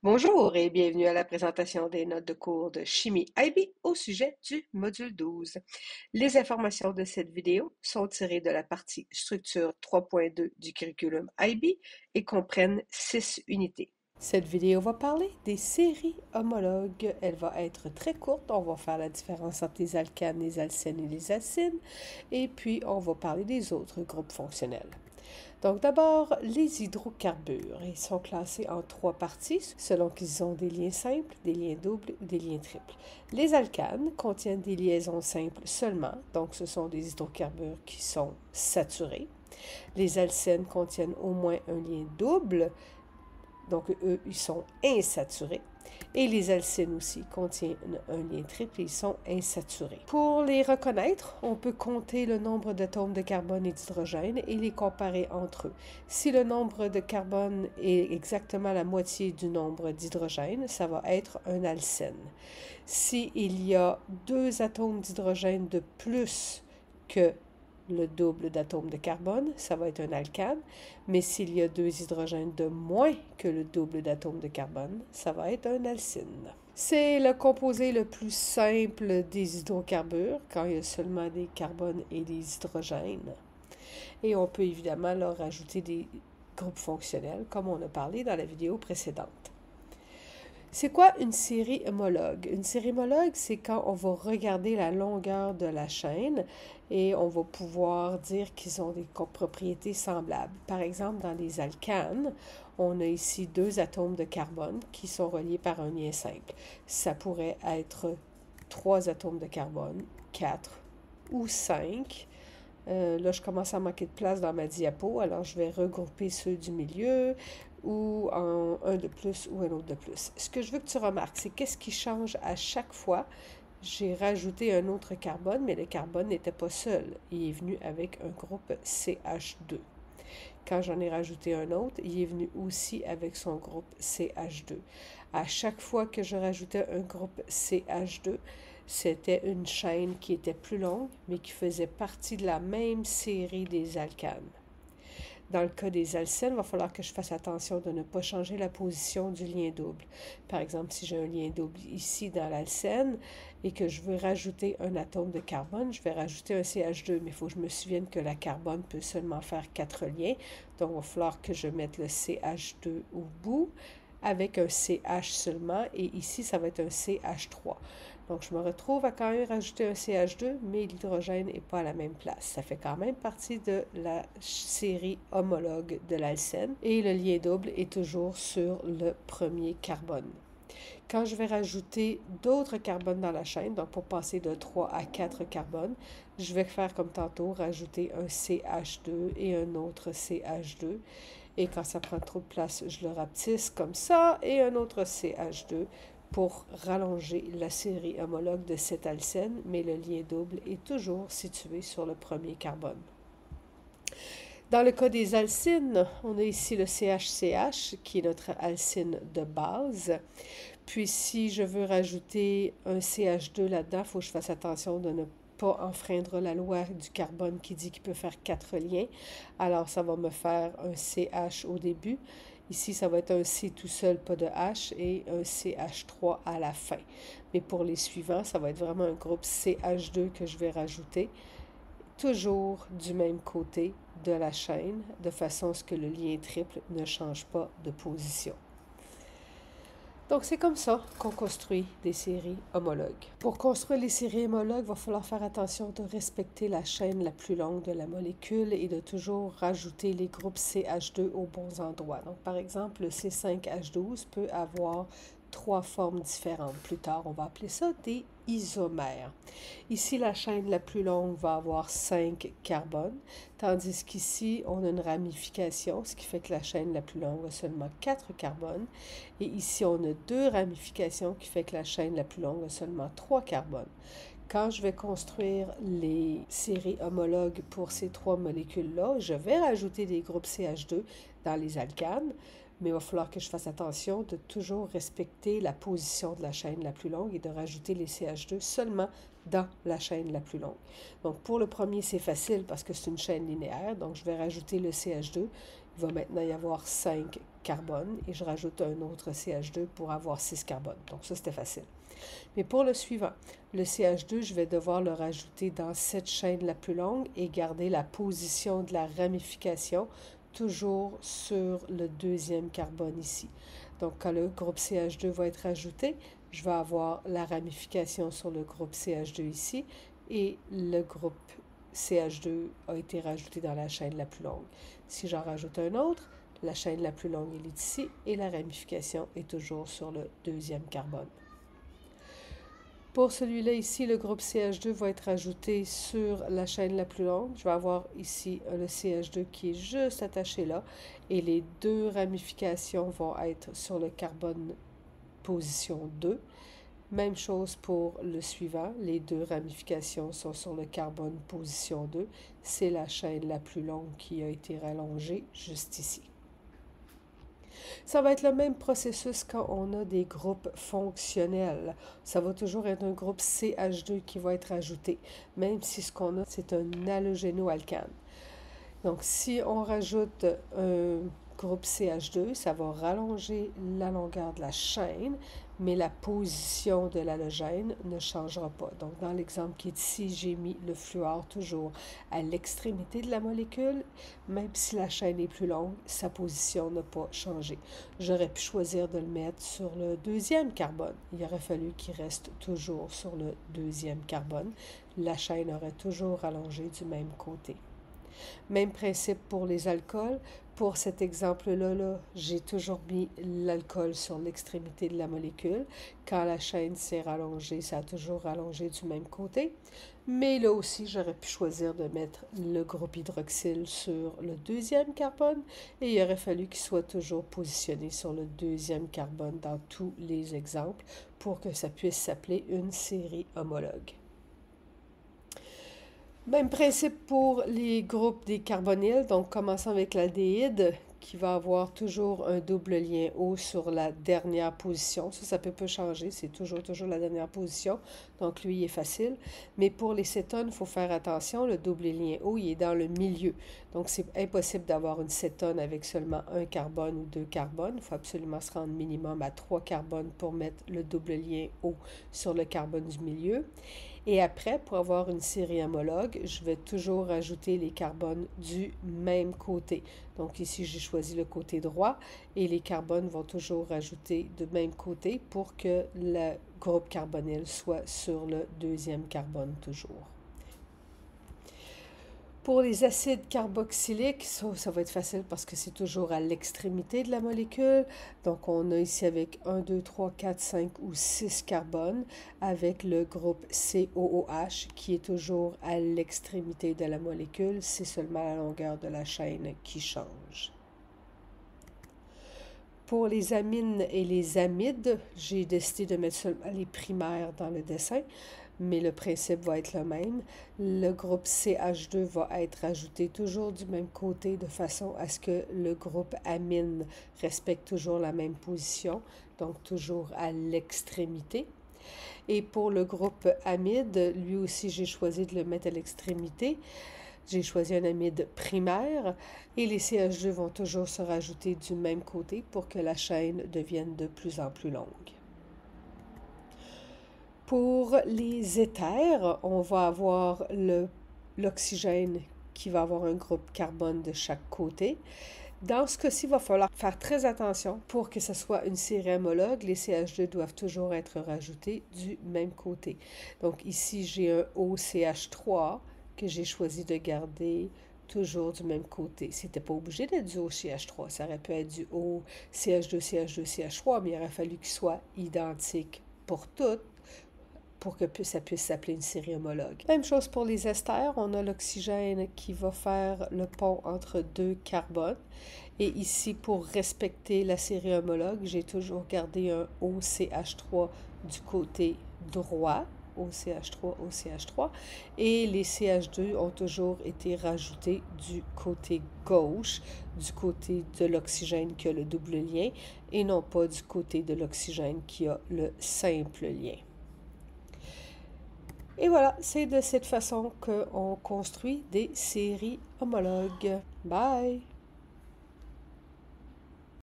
Bonjour et bienvenue à la présentation des notes de cours de chimie IB au sujet du module 12. Les informations de cette vidéo sont tirées de la partie structure 3.2 du curriculum IB et comprennent 6 unités. Cette vidéo va parler des séries homologues. Elle va être très courte. On va faire la différence entre les alcanes, les alcènes et les acines. Et puis, on va parler des autres groupes fonctionnels. Donc d'abord, les hydrocarbures. Ils sont classés en 3 parties selon qu'ils ont des liens simples, des liens doubles ou des liens triples. Les alcanes contiennent des liaisons simples seulement, donc ce sont des hydrocarbures qui sont saturés. Les alcènes contiennent au moins un lien double, donc eux, ils sont insaturés. Et les alcènes aussi contiennent un lien triple et ils sont insaturés. Pour les reconnaître, on peut compter le nombre d'atomes de carbone et d'hydrogène et les comparer entre eux. Si le nombre de carbone est exactement la moitié du nombre d'hydrogène, ça va être un alcène. S'il y a 2 atomes d'hydrogène de plus que le double d'atomes de carbone, ça va être un alcane, mais s'il y a 2 hydrogènes de moins que le double d'atomes de carbone, ça va être un alcyne. C'est le composé le plus simple des hydrocarbures, quand il y a seulement des carbones et des hydrogènes. Et on peut évidemment leur ajouter des groupes fonctionnels, comme on a parlé dans la vidéo précédente. C'est quoi une série homologue? Une série homologue, c'est quand on va regarder la longueur de la chaîne et on va pouvoir dire qu'ils ont des propriétés semblables. Par exemple, dans les alcanes, on a ici 2 atomes de carbone qui sont reliés par un lien simple. Ça pourrait être 3 atomes de carbone, 4 ou 5. Là, je commence à manquer de place dans ma diapo, alors je vais regrouper ceux du milieu ou un de plus ou un autre de plus. Ce que je veux que tu remarques, c'est qu'est-ce qui change à chaque fois. J'ai rajouté un autre carbone, mais le carbone n'était pas seul. Il est venu avec un groupe CH2. Quand j'en ai rajouté un autre, il est venu aussi avec son groupe CH2. À chaque fois que je rajoutais un groupe CH2, c'était une chaîne qui était plus longue, mais qui faisait partie de la même série des alcanes. Dans le cas des alcènes, il va falloir que je fasse attention de ne pas changer la position du lien double. Par exemple, si j'ai un lien double ici dans l'alcène et que je veux rajouter un atome de carbone, je vais rajouter un CH2, mais il faut que je me souvienne que la carbone peut seulement faire 4 liens. Donc, il va falloir que je mette le CH2 au bout avec un CH seulement, et ici, ça va être un CH3. Donc, je me retrouve à quand même rajouter un CH2, mais l'hydrogène n'est pas à la même place. Ça fait quand même partie de la série homologue de l'alcène, et le lien double est toujours sur le premier carbone. Quand je vais rajouter d'autres carbones dans la chaîne, donc pour passer de 3 à 4 carbones, je vais faire comme tantôt, rajouter un CH2 et un autre CH2. Et quand ça prend trop de place, je le rapetisse comme ça, et un autre CH2 pour rallonger la série homologue de cet alcène, mais le lien double est toujours situé sur le premier carbone. Dans le cas des alcynes, on a ici le CH-CH qui est notre alcyne de base. Puis si je veux rajouter un CH2 là-dedans, il faut que je fasse attention de ne pas enfreindre la loi du carbone qui dit qu'il peut faire 4 liens. Alors ça va me faire un CH au début. Ici, ça va être un C tout seul, pas de H, et un CH3 à la fin. Mais pour les suivants, ça va être vraiment un groupe CH2 que je vais rajouter, toujours du même côté de la chaîne, de façon à ce que le lien triple ne change pas de position. Donc, c'est comme ça qu'on construit des séries homologues. Pour construire les séries homologues, il va falloir faire attention de respecter la chaîne la plus longue de la molécule et de toujours rajouter les groupes CH2 aux bons endroits. Donc, par exemple, le C5H12 peut avoir 3 formes différentes. Plus tard, on va appeler ça des isomères. Ici, la chaîne la plus longue va avoir 5 carbones, tandis qu'ici, on a une ramification, ce qui fait que la chaîne la plus longue a seulement 4 carbones. Et ici, on a 2 ramifications, qui fait que la chaîne la plus longue a seulement 3 carbones. Quand je vais construire les séries homologues pour ces 3 molécules-là, je vais rajouter des groupes CH2 dans les alcanes, mais il va falloir que je fasse attention de toujours respecter la position de la chaîne la plus longue et de rajouter les CH2 seulement dans la chaîne la plus longue. Donc, pour le premier, c'est facile parce que c'est une chaîne linéaire. Donc, je vais rajouter le CH2. Il va maintenant y avoir 5 carbone et je rajoute un autre CH2 pour avoir 6 carbones. Donc ça, c'était facile. Mais pour le suivant, le CH2, je vais devoir le rajouter dans cette chaîne la plus longue et garder la position de la ramification toujours sur le deuxième carbone ici. Donc, quand le groupe CH2 va être ajouté, je vais avoir la ramification sur le groupe CH2 ici et le groupe CH2 a été rajouté dans la chaîne la plus longue. Si j'en rajoute un autre, la chaîne la plus longue elle est ici et la ramification est toujours sur le deuxième carbone. Pour celui-là ici, le groupe CH2 va être ajouté sur la chaîne la plus longue. Je vais avoir ici le CH2 qui est juste attaché là et les deux ramifications vont être sur le carbone position 2. Même chose pour le suivant, les deux ramifications sont sur le carbone position 2. C'est la chaîne la plus longue qui a été rallongée juste ici. Ça va être le même processus quand on a des groupes fonctionnels. Ça va toujours être un groupe CH2 qui va être ajouté, même si ce qu'on a, c'est un halogénoalcane. Donc, si on rajoute un groupe CH2, ça va rallonger la longueur de la chaîne, mais la position de l'halogène ne changera pas. Donc, dans l'exemple qui est ici, j'ai mis le fluor toujours à l'extrémité de la molécule. Même si la chaîne est plus longue, sa position n'a pas changé. J'aurais pu choisir de le mettre sur le deuxième carbone. Il aurait fallu qu'il reste toujours sur le deuxième carbone. La chaîne aurait toujours rallongé du même côté. Même principe pour les alcools. Pour cet exemple-là, j'ai toujours mis l'alcool sur l'extrémité de la molécule. Quand la chaîne s'est rallongée, ça a toujours rallongé du même côté. Mais là aussi, j'aurais pu choisir de mettre le groupe hydroxyle sur le deuxième carbone et il aurait fallu qu'il soit toujours positionné sur le deuxième carbone dans tous les exemples pour que ça puisse s'appeler une série homologue. Même principe pour les groupes des carbonyles, donc commençons avec l'aldéhyde qui va avoir toujours un double lien O sur la dernière position. Ça peut pas changer, c'est toujours la dernière position. Donc lui, il est facile. Mais pour les cétones, il faut faire attention, le double lien O, il est dans le milieu. Donc c'est impossible d'avoir une cétone avec seulement un carbone ou deux carbones. Il faut absolument se rendre minimum à 3 carbones pour mettre le double lien O sur le carbone du milieu. Et après, pour avoir une série homologue, je vais toujours ajouter les carbones du même côté. Donc ici, j'ai choisi le côté droit et les carbones vont toujours rajouter de même côté pour que le groupe carbonyle soit sur le deuxième carbone toujours. Pour les acides carboxyliques, ça va être facile parce que c'est toujours à l'extrémité de la molécule. Donc, on a ici avec 1, 2, 3, 4, 5 ou 6 carbones avec le groupe COOH qui est toujours à l'extrémité de la molécule. C'est seulement la longueur de la chaîne qui change. Pour les amines et les amides, j'ai décidé de mettre seulement les primaires dans le dessin, mais le principe va être le même. Le groupe CH2 va être ajouté toujours du même côté de façon à ce que le groupe amine respecte toujours la même position, donc toujours à l'extrémité. Et pour le groupe amide, lui aussi j'ai choisi de le mettre à l'extrémité. J'ai choisi un amide primaire et les CH2 vont toujours se rajouter du même côté pour que la chaîne devienne de plus en plus longue. Pour les éthers, on va avoir l'oxygène qui va avoir un groupe carbone de chaque côté. Dans ce cas-ci, il va falloir faire très attention pour que ce soit une série homologue. Les CH2 doivent toujours être rajoutés du même côté. Donc ici, j'ai un OCH3 que j'ai choisi de garder toujours du même côté. C'était pas obligé d'être du OCH3. Ça aurait pu être du OCH2, CH2, CH3, mais il aurait fallu qu'il soit identique pour toutes pour que ça puisse s'appeler une série homologue. Même chose pour les esters, on a l'oxygène qui va faire le pont entre deux carbones. Et ici, pour respecter la série homologue, j'ai toujours gardé un OCH3 du côté droit, OCH3, OCH3, et les CH2 ont toujours été rajoutés du côté gauche, du côté de l'oxygène qui a le double lien, et non pas du côté de l'oxygène qui a le simple lien. Et voilà, c'est de cette façon qu'on construit des séries homologues. Bye!